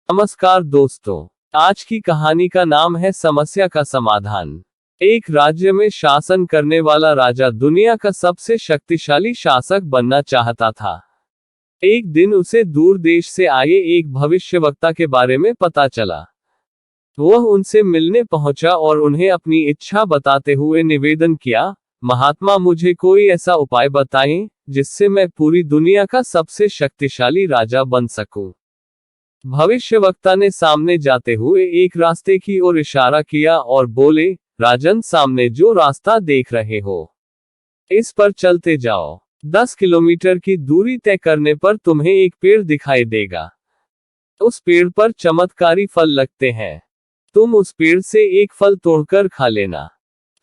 नमस्कार दोस्तों, आज की कहानी का नाम है समस्या का समाधान। एक राज्य में शासन करने वाला राजा दुनिया का सबसे शक्तिशाली शासक बनना चाहता था। एक दिन उसे दूर देश से आए एक भविष्यवक्ता के बारे में पता चला। वह उनसे मिलने पहुंचा और उन्हें अपनी इच्छा बताते हुए निवेदन किया, महात्मा मुझे कोई ऐसा उपाय बताएं जिससे मैं पूरी दुनिया का सबसे शक्तिशाली राजा बन सकूं। भविष्यवक्ता ने सामने जाते हुए एक रास्ते की ओर इशारा किया और बोले, राजन सामने जो रास्ता देख रहे हो, इस पर चलते जाओ। 10 किलोमीटर की दूरी तय करने पर तुम्हें एक पेड़ दिखाई देगा। उस पेड़ पर चमत्कारी फल लगते हैं। तुम उस पेड़ से एक फल तोड़कर खा लेना,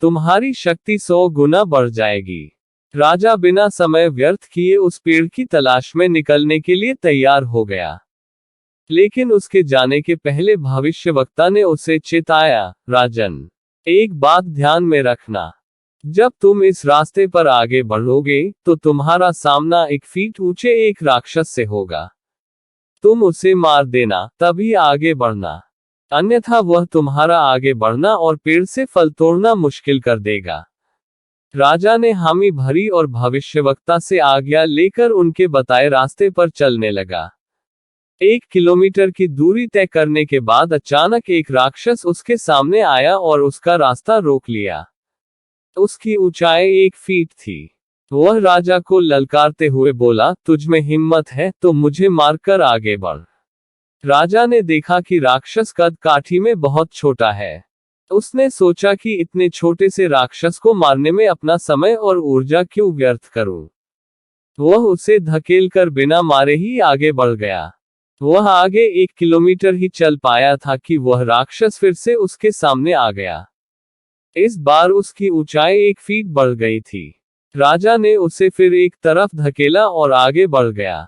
तुम्हारी शक्ति 100 गुना बढ़ जाएगी। राजा बिना समय व्यर्थ किए उस पेड़ की तलाश में निकलने के लिए तैयार हो गया। लेकिन उसके जाने के पहले भविष्यवक्ता ने उसे चेताया, राजन, एक बात ध्यान में रखना, जब तुम इस रास्ते पर आगे बढ़ोगे तो तुम्हारा सामना 1 फीट ऊंचे एक राक्षस से होगा। तुम उसे मार देना, तभी आगे बढ़ना, अन्यथा वह तुम्हारा आगे बढ़ना और पेड़ से फल तोड़ना मुश्किल कर देगा। राजा ने हामी भरी और भविष्यवक्ता से आज्ञा लेकर उनके बताए रास्ते पर चलने लगा। 1 किलोमीटर की दूरी तय करने के बाद अचानक एक राक्षस उसके सामने आया और उसका रास्ता रोक लिया। उसकी ऊंचाई 1 फीट थी। वह राजा को ललकारते हुए बोला, तुझमें हिम्मत है तो मुझे मारकर आगे बढ़। राजा ने देखा कि राक्षस कद काठी में बहुत छोटा है। उसने सोचा कि इतने छोटे से राक्षस को मारने में अपना समय और ऊर्जा क्यों व्यर्थ करूं। वह उसे धकेलकर बिना मारे ही आगे बढ़ गया। वह आगे 1 किलोमीटर ही चल पाया था कि वह राक्षस फिर से उसके सामने आ गया। इस बार उसकी ऊंचाई 1 फीट बढ़ गई थी। राजा ने उसे फिर एक तरफ धकेला और आगे बढ़ गया।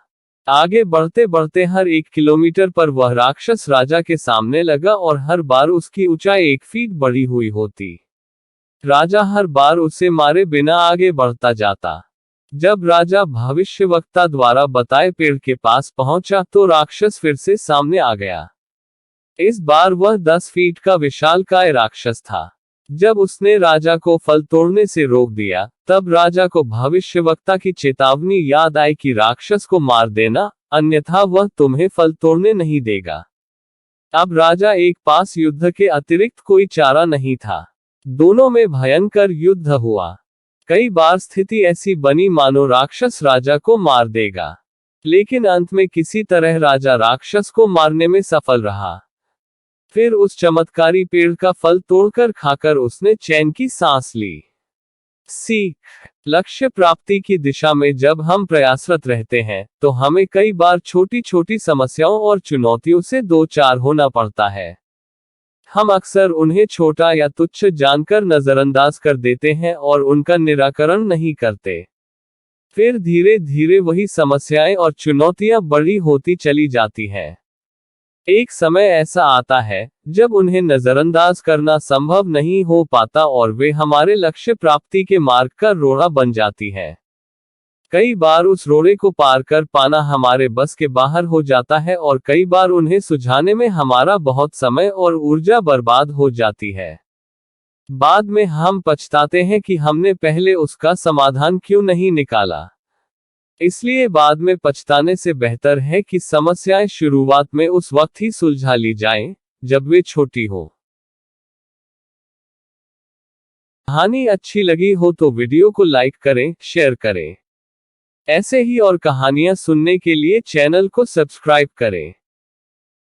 आगे बढ़ते बढ़ते हर 1 किलोमीटर पर वह राक्षस राजा के सामने लगा और हर बार उसकी ऊंचाई 1 फीट बढ़ी हुई होती। राजा हर बार उसे मारे बिना आगे बढ़ता जाता। जब राजा भविष्यवक्ता द्वारा बताए पेड़ के पास पहुंचा तो राक्षस फिर से सामने आ गया। इस बार वह 10 फीट का विशालकाय राक्षस था। जब उसने राजा को फल तोड़ने से रोक दिया, तब राजा को भविष्यवक्ता की चेतावनी याद आई कि राक्षस को मार देना, अन्यथा वह तुम्हें फल तोड़ने नहीं देगा। अब राजा एक पास युद्ध के अतिरिक्त कोई चारा नहीं था। दोनों में भयंकर युद्ध हुआ। कई बार स्थिति ऐसी बनी मानो राक्षस राजा को मार देगा, लेकिन अंत में किसी तरह राजा राक्षस को मारने में सफल रहा। फिर उस चमत्कारी पेड़ का फल तोड़कर खाकर उसने चैन की सांस ली। सीख: लक्ष्य प्राप्ति की दिशा में जब हम प्रयासरत रहते हैं तो हमें कई बार छोटी छोटी समस्याओं और चुनौतियों से दो चार होना पड़ता है। हम अक्सर उन्हें छोटा या तुच्छ जानकर नजरअंदाज कर देते हैं और उनका निराकरण नहीं करते। फिर धीरे धीरे वही समस्याएं और चुनौतियां बड़ी होती चली जाती हैं। एक समय ऐसा आता है जब उन्हें नजरअंदाज करना संभव नहीं हो पाता और वे हमारे लक्ष्य प्राप्ति के मार्ग का रोड़ा बन जाती हैं। कई बार उस रोड़े को पार कर पाना हमारे बस के बाहर हो जाता है और कई बार उन्हें सुलझाने में हमारा बहुत समय और ऊर्जा बर्बाद हो जाती है। बाद में हम पछताते हैं कि हमने पहले उसका समाधान क्यों नहीं निकाला। इसलिए बाद में पछताने से बेहतर है कि समस्याएं शुरुआत में उस वक्त ही सुलझा ली जाएं, जब वे छोटी हो। कहानी अच्छी लगी हो तो वीडियो को लाइक करें, शेयर करें। ऐसे ही और कहानियां सुनने के लिए चैनल को सब्सक्राइब करें।